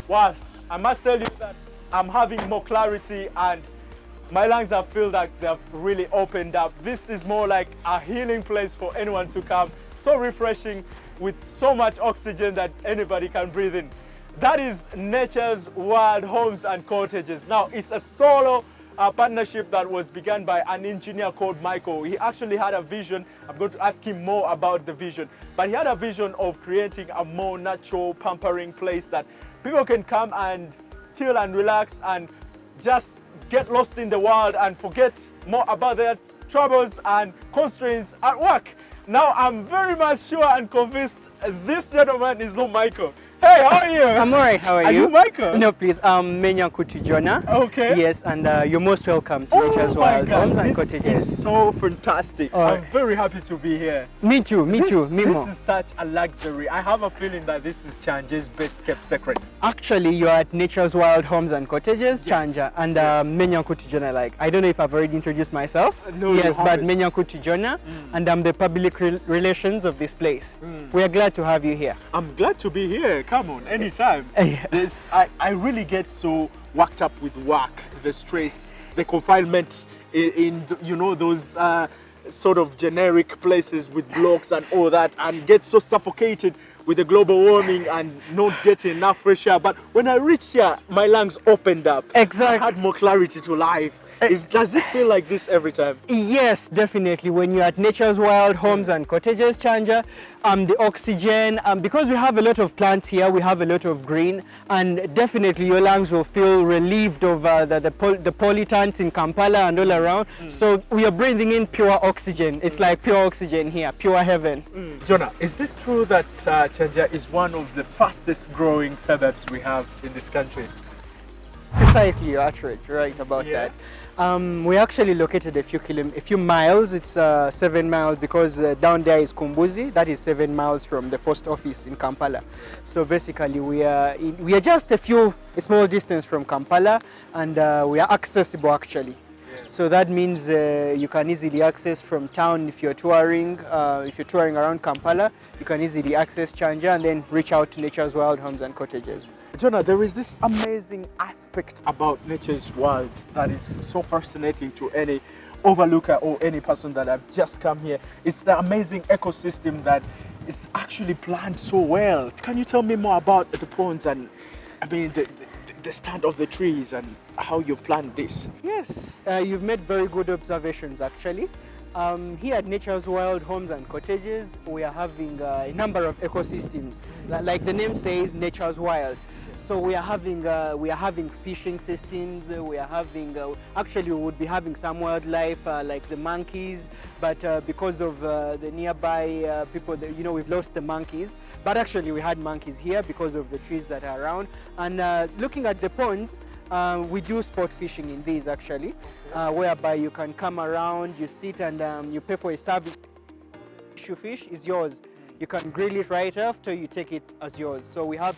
Well, I must tell you that I'm having more clarity and my lungs have feel like they've really opened up. This is more like a healing place for anyone to come. So refreshing with so much oxygen that anybody can breathe in. That is Nature's Wild Homes and Cottages. Now, it's a solo partnership that was begun by an engineer called Michael. He actually had a vision. I'm going to ask him more about the vision. But he had a vision of creating a more natural, pampering place that people can come and chill and relax and just get lost in the world and forget more about their troubles and constraints at work. Now, I'm very much sure and convinced this gentleman is not Michael. Hey, how are you? I'm alright, how are you? Are you Michael? No, please, I'm Eng.Micheal. Okay. Yes, and you're most welcome to Nature's Wild Homes and Cottages. This is so fantastic. I'm very happy to be here. Me too, me too. This is such a luxury. I have a feeling that this is KYANJA's best kept secret. Actually, you're at Nature's Wild Homes and Cottages, KYANJA, and Eng.Micheal. Like, I don't know if I've already introduced myself. No, yes, you but haven't. Eng.Micheal, and I'm the public relations of this place. We are glad to have you here. I'm glad to be here. Come on, anytime. I really get so worked up with work, the stress, the confinement in you know, those sort of generic places with blocks and all that, and get so suffocated with the global warming and not getting enough fresh air. But when I reached here, my lungs opened up. Exactly. I had more clarity to life. Does it feel like this every time? Yes, definitely. When you're at Nature's Wild Homes and Cottages, KYANJA, the oxygen, because we have a lot of plants here, we have a lot of green, and definitely your lungs will feel relieved of the pollutants in Kampala and all around. So we are breathing in pure oxygen. It's like pure oxygen here, pure heaven. Jonah, is this true that KYANJA is one of the fastest growing suburbs we have in this country? Precisely, you're accurate, right about that. We're actually located a few miles. It's 7 miles because down there is Kumbuzi. That is 7 miles from the post office in Kampala. So basically, we are just a small distance from Kampala, and we are accessible actually. So that means you can easily access from town if you're touring. If you're touring around Kampala, you can easily access KYANJA and then reach out to Nature's Wild Homes and Cottages. Jonah, there is this amazing aspect about Nature's Wild that is so fascinating to any overlooker or any person that have just come here. It's the amazing ecosystem that is actually planned so well. Can you tell me more about the ponds and, I mean, the stand of the trees and how you planned this? Yes, you've made very good observations actually. Here at Nature's Wild Homes and Cottages, we are having a number of ecosystems. Like the name says, Nature's Wild. So we are having fishing systems. We are having actually we would be having some wildlife like the monkeys, but because of the nearby people, we've lost the monkeys. But actually we had monkeys here because of the trees that are around. And looking at the ponds, we do sport fishing in these actually, whereby you can come around, you sit and you pay for a service. Your fish is yours. You can grill it right after you take it as yours. So we have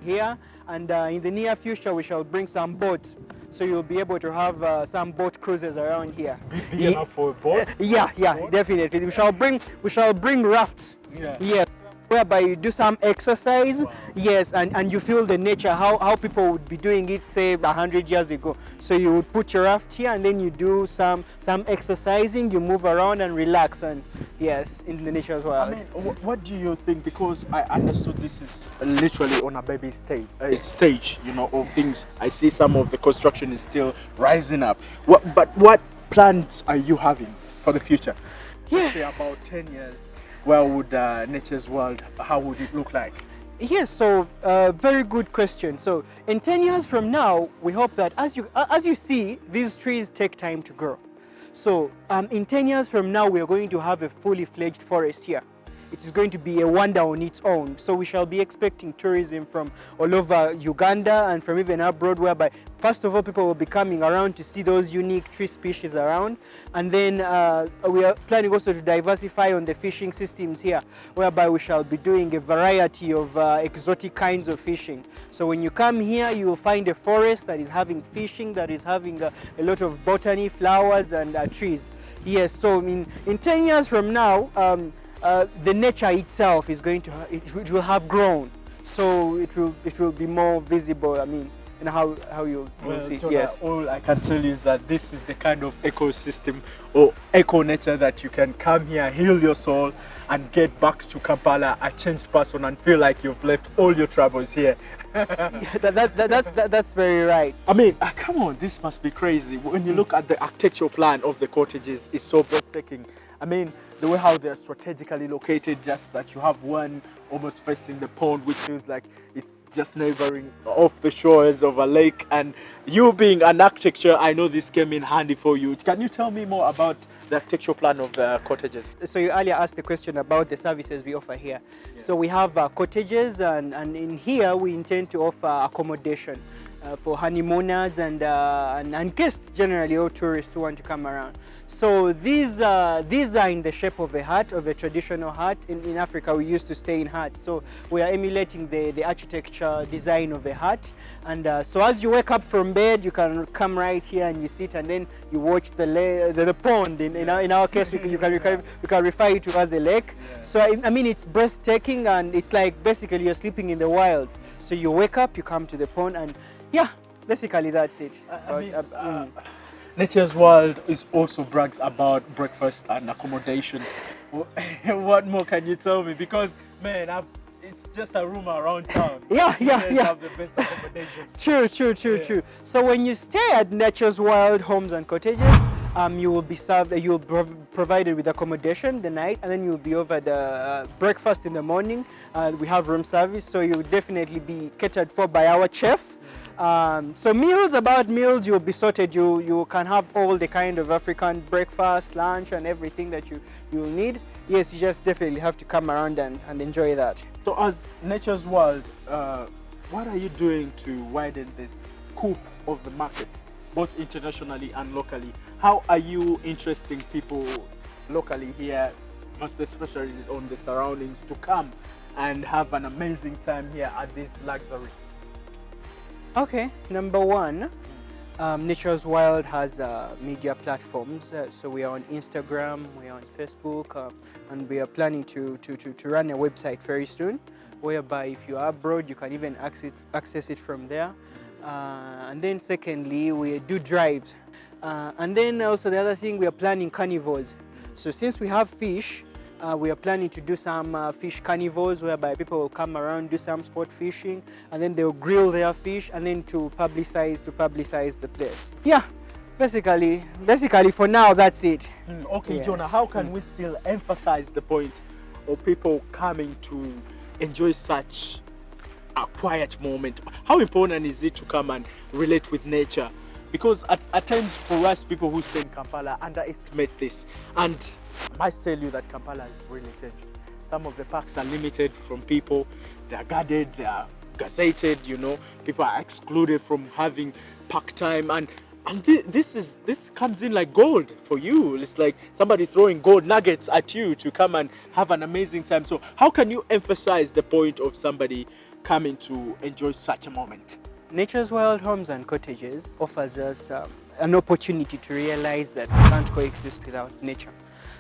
here, and in the near future we shall bring some boats. So you'll be able to have some boat cruises around here. Big enough for a boat? Yeah, definitely. We shall bring rafts. Yeah. Whereby you do some exercise, yes, and you feel the nature, how people would be doing it, say 100 years ago. So you would put your raft here and then you do some exercising, you move around and relax, and yes, in the nature as well. I mean, what do you think? Because I understood this is literally on a baby stage, of things. I see some of the construction is still rising up. But what plans are you having for the future? Let's say about 10 years. Where would Nature's Wild, how would it look like? Yes, so very good question. So in 10 years from now, we hope that as you see, these trees take time to grow. So in 10 years from now, we are going to have a fully fledged forest here. It is going to be a wonder on its own. So we shall be expecting tourism from all over Uganda and from even abroad, whereby first of all people will be coming around to see those unique tree species around, and then we are planning also to diversify on the fishing systems here, whereby we shall be doing a variety of exotic kinds of fishing. So when you come here, you will find a forest that is having fishing, that is having a lot of botany, flowers and trees. Yes, so in 10 years from now, the nature itself is it will have grown. so it will be more visible. I mean, and how you will see. Jonah, Yes. all I can tell you is that this is the kind of ecosystem or eco nature that you can come here, heal your soul, and get back to Kampala a changed person and feel like you've left all your troubles here. Yeah, that's very right. I mean, come on, this must be crazy. When you look at the architectural plan of the cottages, it's so breathtaking. I mean, the way how they're strategically located, just that you have one almost facing the pond, which feels like it's just neighboring off the shores of a lake. And you being an architecture, I know this came in handy for you. Can you tell me more about the architectural plan of the cottages? So you earlier asked the question about the services we offer here. Yeah. So we have cottages, and in here we intend to offer accommodation for honeymooners and guests generally, or tourists who want to come around. So these are in the shape of a hut, of a traditional hut. In Africa, we used to stay in huts. So we are emulating the architecture design of a hut. And so as you wake up from bed, you can come right here and you sit, and then you watch the pond. In our case, you can refer it to as a lake. Yeah. So I mean, it's breathtaking, and it's like basically you're sleeping in the wild. So you wake up, you come to the pond, and yeah, basically that's it. Nature's World is also brags about breakfast and accommodation. What more can you tell me? Because man, it's just a rumor around town. Yeah. Have the best accommodation. True. So when you stay at Nature's Wild Homes and Cottages, you will be served. You will be provided with accommodation the night, and then you will be offered breakfast in the morning. We have room service, so you will definitely be catered for by our chef. So about meals, you'll be sorted. You can have all the kind of African breakfast, lunch, and everything that you will need. Yes, you just definitely have to come around and enjoy that. So as Nature's World, what are you doing to widen the scope of the market, both internationally and locally? How are you interesting people locally here, most especially on the surroundings, to come and have an amazing time here at this luxury? Okay, number one, Nature's Wild has media platforms. So we are on Instagram, we are on Facebook, and we are planning to run a website very soon, whereby if you are abroad, you can even access it from there. And then secondly, we do drives. And then also the other thing, we are planning carnivals. So since we have fish, we are planning to do some fish carnivals, whereby people will come around, do some sport fishing, and then they'll grill their fish, and then to publicize the place. Yeah, basically for now, that's it. Okay, Yes. Jonah, how can we still emphasize the point of people coming to enjoy such a quiet moment? How important is it to come and relate with nature? Because at times for us, people who stay in Kampala underestimate this. And I must tell you that Kampala has really changed. Some of the parks are limited from people. They are guarded, they are gazetted, people are excluded from having park time. And this comes in like gold for you. It's like somebody throwing gold nuggets at you to come and have an amazing time. So how can you emphasize the point of somebody coming to enjoy such a moment? Nature's Wild Homes and Cottages offers us an opportunity to realize that we can't coexist without nature.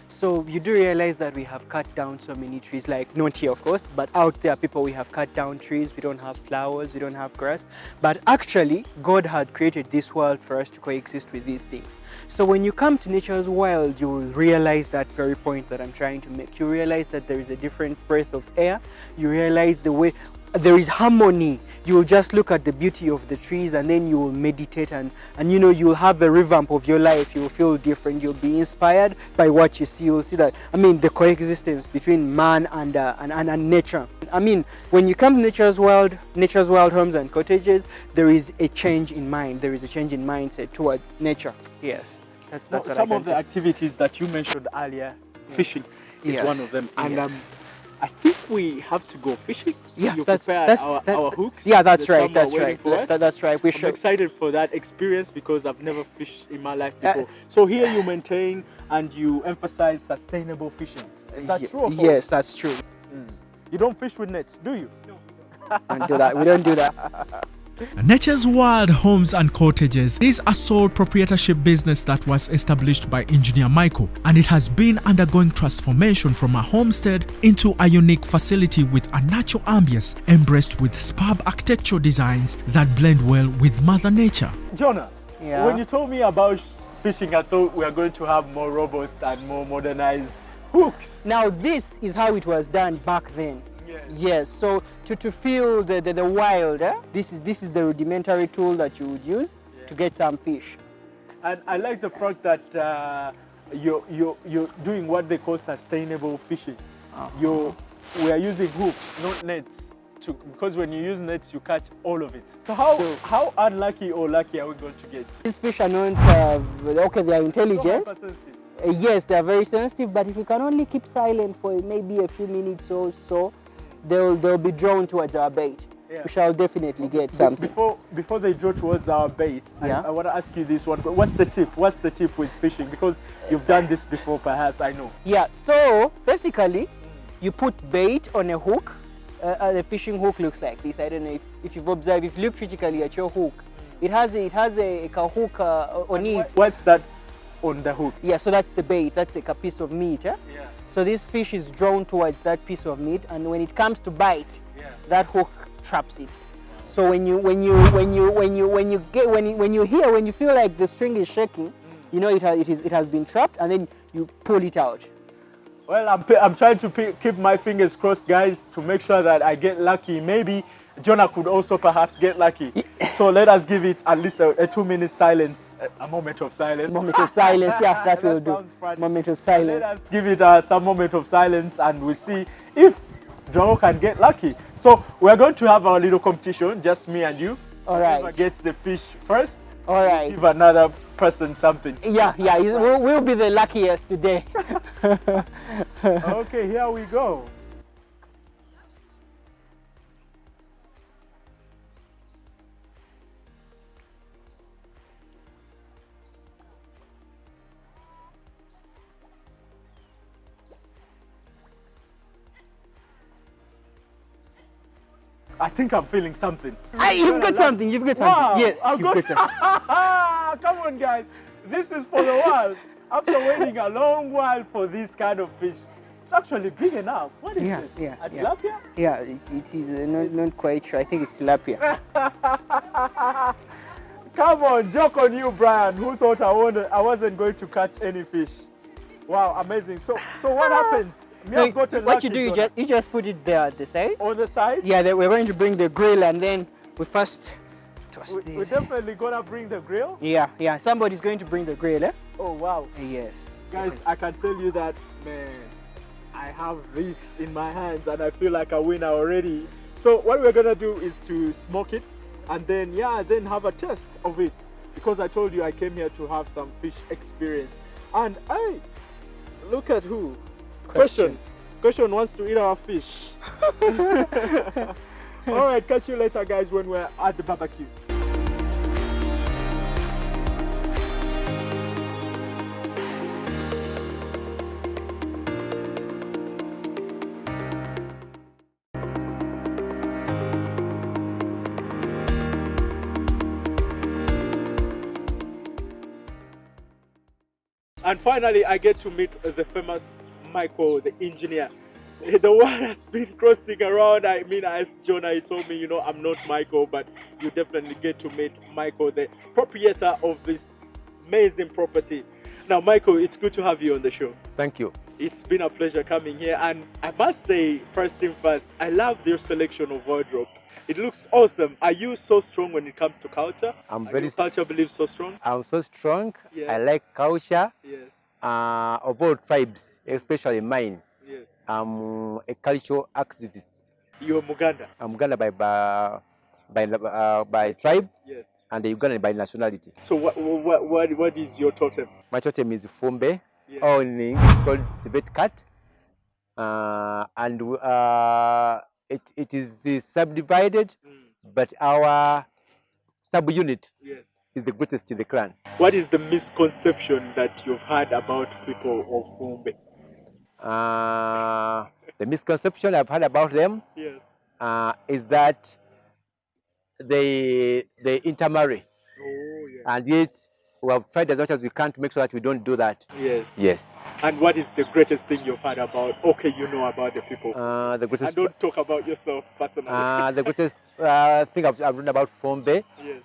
So you do realize that we have cut down so many trees, like not here of course, but out there we have cut down trees, we don't have flowers, we don't have grass. But actually, God had created this world for us to coexist with these things. So when you come to Nature's Wild, you will realize that very point that I'm trying to make. You realize that there is a different breath of air. You realize the way there is harmony. You will just look at the beauty of the trees, and then you will meditate, and you'll have a revamp of your life. You will feel different. You'll be inspired by what you see. You'll see that, the coexistence between man and nature. When you come to Nature's Wild Homes and Cottages, there is a change in mind. There is a change in mindset towards nature. Yes, that's what I can Some of the say. activities that you mentioned earlier, fishing is Yes. one of them. And Yes. I think we have to go fishing. Yeah, You that's prepare our hooks. Yeah, that's There's right. some That's waiting right. for us. That's right. We I'm should. excited for that experience because I've never fished in my life before. So here you maintain and you emphasize sustainable fishing. Is that true or false? Yes, that's true. You don't fish with nets, do you? Don't do that. We don't do that. Nature's Wild Homes and Cottages is a sole proprietorship business that was established by engineer Michael, and it has been undergoing transformation from a homestead into a unique facility with a natural ambience embraced with superb architectural designs that blend well with Mother Nature. Jonah, Yeah. when you told me about fishing, I thought we are going to have more robust and more modernized hooks. Now this is how it was done back then. Yes. Yes, so to feel the wild, this is the rudimentary tool that you would use to get some fish. And I like the fact that you're doing what they call sustainable fishing. We are using hooks, not nets, because when you use nets, you catch all of it. So how unlucky or lucky are we going to get? These fish are not, okay, they are intelligent. So hypersensitive. Yes, they are very sensitive, but if you can only keep silent for maybe a few minutes or so, they'll be drawn towards our bait. Yeah. We shall definitely get something. Before they draw towards our bait, Yeah. I want to ask you this one. What's the tip? What's the tip with fishing? Because you've done this before, perhaps, I know. Yeah, so basically, you put bait on a hook. The fishing hook looks like this. I don't know if you've observed, if you look critically at your hook, it has a hook on it. What's that on the hook? Yeah, so that's the bait. That's like a piece of meat. Yeah. So this fish is drawn towards that piece of meat, and when it comes to bite, that hook traps it. So when you feel like the string is shaking, you know it has been trapped, and then you pull it out. Well, I'm trying to keep my fingers crossed, guys, to make sure that I get lucky. Maybe Jonah could also perhaps get lucky. So let us give it at least a 2-minute silence, a moment of silence. Moment of silence, yeah, that will do. sounds funny. Moment of Let silence. us give it some moment of silence, and we see if Jonah can get lucky. So we're going to have our little competition, just me and you. All Whoever right. gets the fish first, All right. give another person something. Yeah, we'll be the luckiest today. Okay, here we go. I think I'm feeling something. You've got something. You've got something. Wow, Yes, I've you've got got something. Come on, guys. This is for the world. After waiting a long while for this kind of fish, it's actually big enough. What is this? A tilapia? Yeah, it is not quite sure. I think it's tilapia. Come on, joke on you, Brian. Who thought I wasn't going to catch any fish? Wow, amazing. So what happens? Me, I've gotten What you lucky, do, Jonah. you just put it there at the side. On the side? Yeah, we're going to bring the grill, and then we first toss We're this. definitely gonna bring the grill. Yeah. Somebody's going to bring the grill, eh? Oh wow. Yes. Guys, I can tell you that, man, I have this in my hands and I feel like a winner already. So what we're gonna do is to smoke it and then have a test of it, because I told you I came here to have some fish experience. And hey, look at who. Question wants to eat our fish. All right, catch you later, guys, when we're at the barbecue. And finally, I get to meet the famous Michael, the engineer. The word has been crossing around. I mean, as Jonah, he told me, I'm not Michael, but you definitely get to meet Michael, the proprietor of this amazing property. Now, Michael, it's good to have you on the show. Thank you. It's been a pleasure coming here, and I must say, first thing first, I love your selection of wardrobe. It looks awesome. Are you so strong when it comes to culture? I'm Are very your culture beliefs so strong? I'm so strong. Yes. I like culture Yes. of all tribes, especially mine. Yes. I'm a cultural activist. You're Muganda. I'm Uganda by tribe Yes. and the Ugandan by nationality. So what is your totem? My totem is Fumbe, Yes. or in English called civet cat. It is subdivided, but our subunit Yes. is the greatest in the clan. What is the misconception that you've had about people of Fumbe? The misconception I've had about them Yes. is that they intermarry, Oh, yes. and yet we have tried as much as we can to make sure that we don't do that. Yes. Yes. And what is the greatest thing you've heard about? Okay, you know about the people. The And greatest, don't talk about yourself personally. the greatest thing I've written about Fombe. Yes.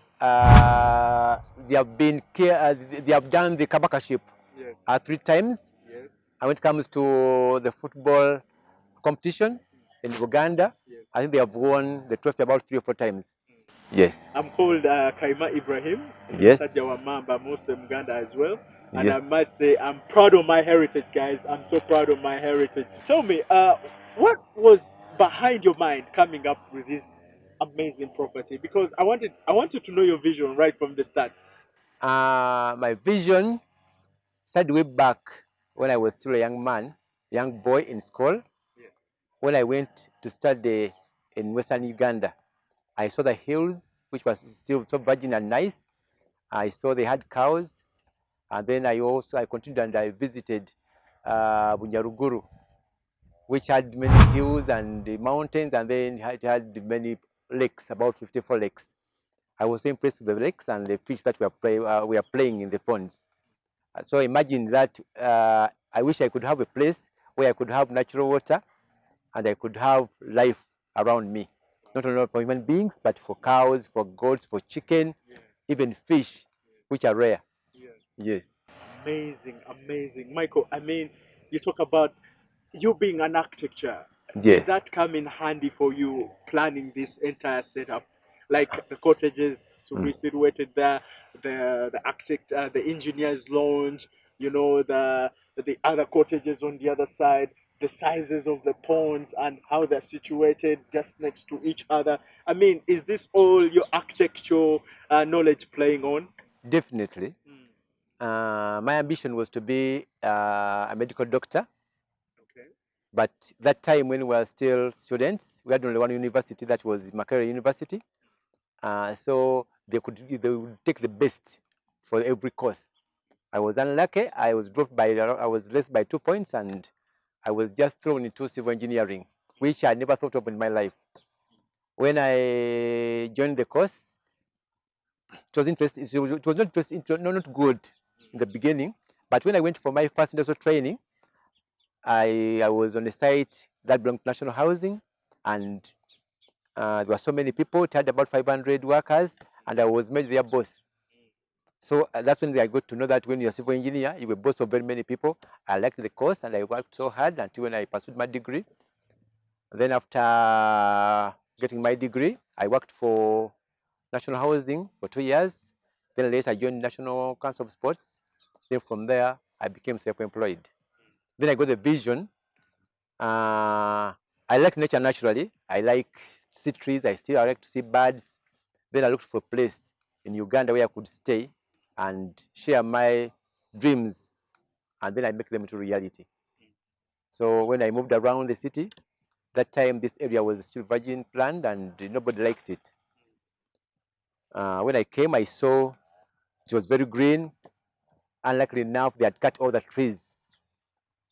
They have been they have done the kabakaship Yes. 3 times. Yes. And when it comes to the football competition in Uganda, Yes. I think they have won the trophy about 3 or 4 times. Yes. I'm called Kaima Ibrahim. Yes. Mamba, Muslim Uganda as well. And Yeah. I must say, I'm proud of my heritage, guys. I'm so proud of my heritage. Tell me, what was behind your mind coming up with this amazing property? Because I wanted to know your vision right from the start. My vision started way back when I was still a young boy in school. Yes. When I went to study in Western Uganda, I saw the hills, which was still so virgin and nice. I saw they had cows, and then I continued and I visited Bunyaruguru, which had many hills and the mountains, and then it had many lakes, about 54 lakes. I was so impressed with the lakes and the fish that we are playing in the ponds. So imagine that I wish I could have a place where I could have natural water and I could have life around me. Not only for human beings, but for cows, for goats, for chicken, even fish, which are rare. Yes. Amazing, amazing. Michael, I mean, you talk about you being an architecture. Did Yes. that come in handy for you planning this entire setup? Like the cottages to be situated there, the architect, the engineer's lounge, you know, the other cottages on the other side, the sizes of the ponds and how they're situated just next to each other. I mean, is this all your architectural knowledge playing on? Definitely. My ambition was to be a medical doctor. Okay. But that time when we were still students, we had only one university, that was Makerere University. So they would take the best for every course. I was unlucky. I was less by 2 points, and I was just thrown into civil engineering, which I never thought of in my life. When I joined the course, it was interesting. It was not interesting, not good in the beginning. But when I went for my first industrial training, I was on a site that belonged to National Housing, and there were so many people. It had about 500 workers, and I was made their boss. So that's when I got to know that when you're a civil engineer, you're a boss of very many people. I liked the course, and I worked so hard until when I pursued my degree. Then after getting my degree, I worked for National Housing for 2 years. Then later I joined National Council of Sports. Then from there, I became self-employed. Then I got the vision. I like nature naturally. I like to see trees. I like to see birds. Then I looked for a place in Uganda where I could stay and share my dreams, and then I make them into reality. So when I moved around the city, that time this area was still virgin land and nobody liked it. When I came, I saw it was very green. Unluckily enough, they had cut all the trees,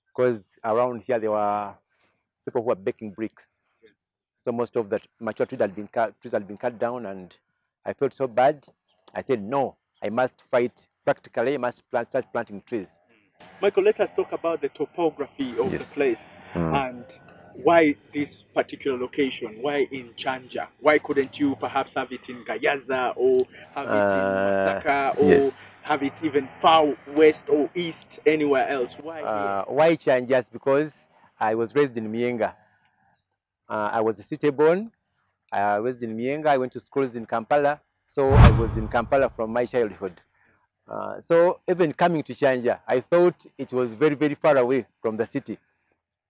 because around here there were people who were baking bricks. So most of the mature trees had been cut down, and I felt so bad. I said, no, I must fight practically. I must start planting trees. Michael, let us talk about the topography of Yes. the place and why this particular location. Why in Chanja? Why couldn't you perhaps have it in Gayaza or have it in Masaka or Yes. have it even far west or east, anywhere else? Why here? Why Chanjas? Because I was raised in Mienga. I was a city-born. I was in Mienga. I went to schools in Kampala. So I was in Kampala from my childhood. So even coming to Chanja, I thought it was very, very far away from the city,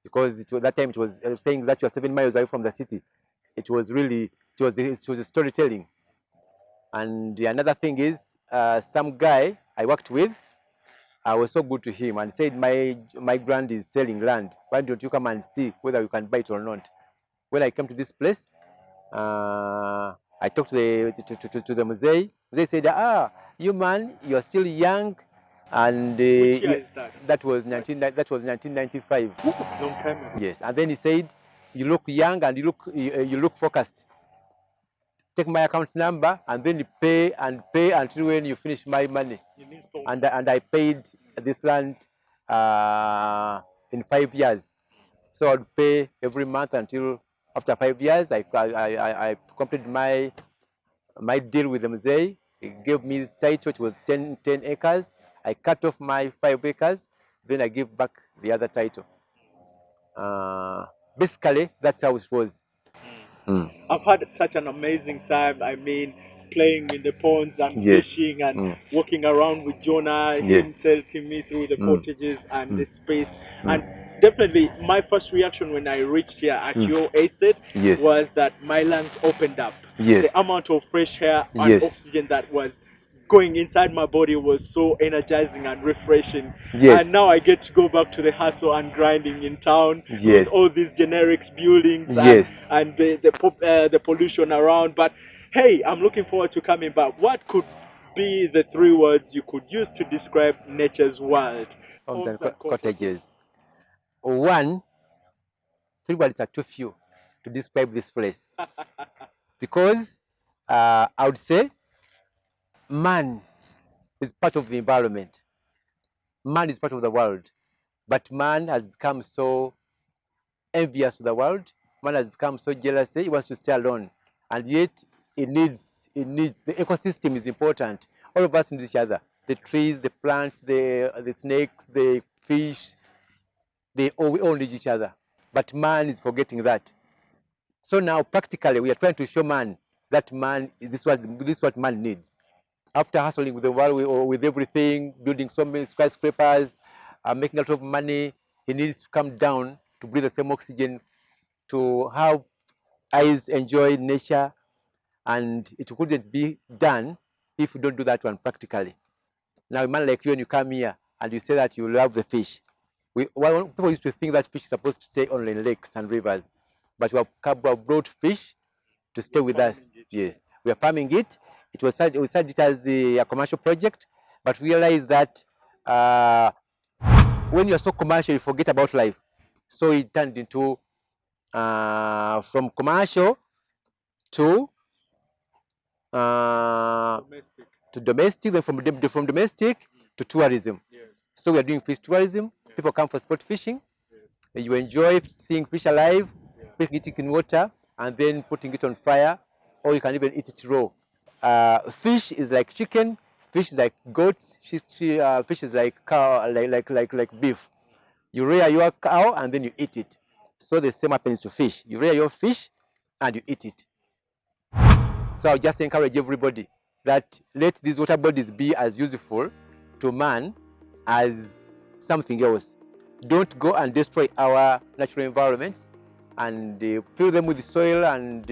because that time it was saying that you are 7 miles away from the city. It was a storytelling. And another thing is, some guy I worked with, I was so good to him and said, my grand is selling land. Why don't you come and see whether you can buy it or not? When I came to this place, I talked to the Mzee. Mzee said, you man, you're still young. And Which year is that? that was 1995. Long time ago. Yes. And then he said, you look young and you look focused. take my account number, and then you pay until when you finish my money. And I paid this land in 5 years. So I'd pay every month until after 5 years. I completed my deal with the Mzee. He gave me his title, it was 10 acres. I cut off my 5 acres, then I give back the other title. Basically, that's how it was. I've had such an amazing time. I mean, playing in the ponds and Yes. fishing and walking around with Jonah, Yes. him taking me through the cottages and the space. And definitely, my first reaction when I reached here at your estate Yes. was that my lungs opened up. Yes. The amount of fresh air and Yes. oxygen that was going inside my body was so energizing and refreshing. Yes. And now I get to go back to the hustle and grinding in town with Yes. all these generics buildings Yes. and the pollution around. But hey, I'm looking forward to coming back. What could be the 3 words you could use to describe nature's world? Homes and cottages. 1, 3 words are too few to describe this place. Because I would say man is part of the environment. Man is part of the world. But man has become so envious to the world. Man has become so jealous. He wants to stay alone. And yet it needs the ecosystem is important. All of us need each other. The trees, the plants, the snakes, the fish, we all need each other. But man is forgetting that. So now practically we are trying to show man that man, this is what man needs. After hustling with the world, with everything, building so many skyscrapers, making a lot of money, he needs to come down to breathe the same oxygen, to have eyes enjoy nature, and it couldn't be done if you don't do that one practically. Now a man like you, when you come here and you say that you love the fish, people used to think that fish is supposed to stay only in lakes and rivers, but we have brought fish to stay with us. Yes, we are farming it. We started it as a commercial project, but realized that when you're so commercial, you forget about life. So it turned into from commercial to domestic, then from domestic to tourism. Yes. So we are doing fish tourism. People come for sport fishing. Yes. You enjoy seeing fish alive, putting it in water, and then putting it on fire, or you can even eat it raw. Fish is like chicken. Fish is like goats. Fish is like cow, like beef. You rear your cow and then you eat it. So the same happens to fish. You rear your fish and you eat it. So I just encourage everybody that let these water bodies be as useful to man as something else. Don't go and destroy our natural environments and fill them with the soil and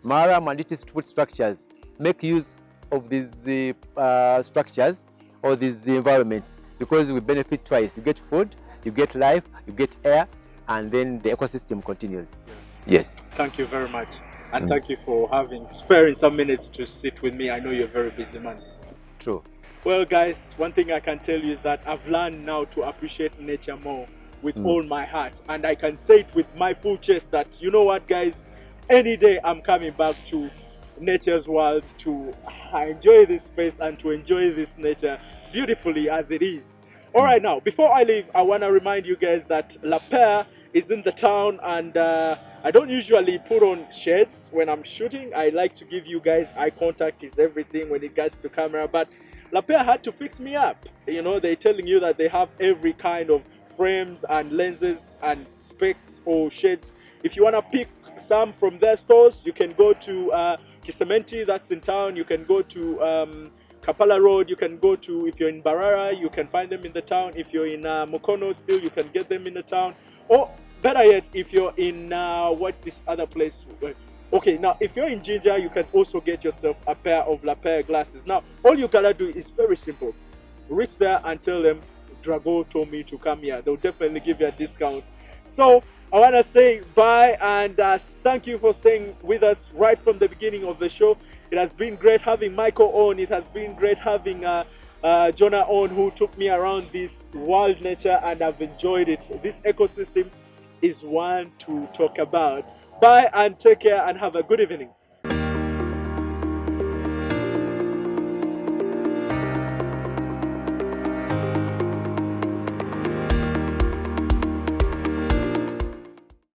maram and its food structures. Make use of these structures or these environments, because we benefit twice. You get food, you get life, you get air, and then the ecosystem continues. Yes. Thank you very much. And thank you for sparing some minutes to sit with me. I know you're a very busy man. True. Well, guys, one thing I can tell you is that I've learned now to appreciate nature more with all my heart. And I can say it with my full chest that, you know what, guys, any day I'm coming back to nature's world to enjoy this space and to enjoy this nature beautifully as it is. All right, now, before I leave, I want to remind you guys that La Paire is in the town, and I don't usually put on shades when I'm shooting. I like to give you guys eye contact is everything when it gets to camera, but La Paire had to fix me up. You know, they're telling you that they have every kind of frames and lenses and specs or shades. If you want to pick some from their stores, you can go to Kisementi, that's in town. You can go to Kapala Road. You can go to, if you're in Barara, you can find them in the town. If you're in Mokono still, you can get them in the town. Or better yet, if you're in what this other place. Okay, now if you're in Jinja, you can also get yourself a pair of La Paire glasses. Now, all you gotta do is very simple. Reach there and tell them Drago told me to come here. They'll definitely give you a discount. So I want to say bye and thank you for staying with us right from the beginning of the show. It has been great having Michael on. It has been great having Jonah on, who took me around this wild nature, and I've enjoyed it. This ecosystem is one to talk about. Bye and take care and have a good evening.